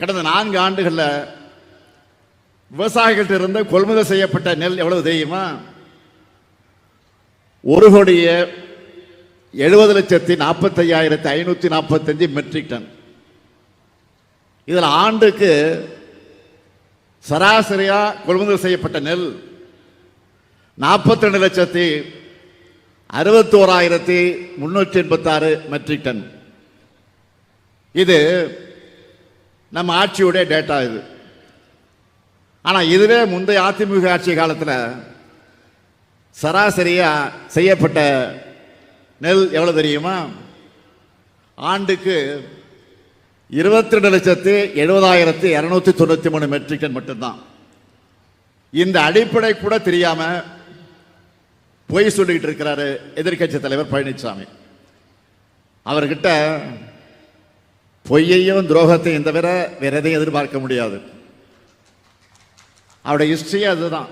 கடந்த 4 ஆண்டுகளில் விவசாயிகள்ட்ட இருந்து கொள்முதல் செய்யப்பட்ட நெல் எவ்வளவு தெரியுமா? 1,70,45,545 மெட்ரிக் டன். இதில் ஆண்டுக்கு சராசரியா கொள்முதல் செய்யப்பட்ட நெல் 42,61,386 மெட்ரிக் டன். இது நம்ம ஆட்சியுடைய டேட்டா. இது ஆனால் இதுவே முந்தைய அதிமுக ஆட்சி காலத்தில் சராசரியா செய்யப்பட்ட நெல் எவ்வளவு தெரியுமா? ஆண்டுக்கு 22,70,293 மெட்ரிக் டன் மட்டும்தான். இந்த அடிப்படை கூட தெரியாம பொய் சொல்லிட்டு இருக்கிறாரு எதிர்கட்சி தலைவர் பழனிசாமி. அவர்கிட்ட பொய்யையும் துரோகத்தையும் தவிர வேற எதையும் எதிர்பார்க்க முடியாது. அவருடைய ஹிஸ்டரி அதுதான்.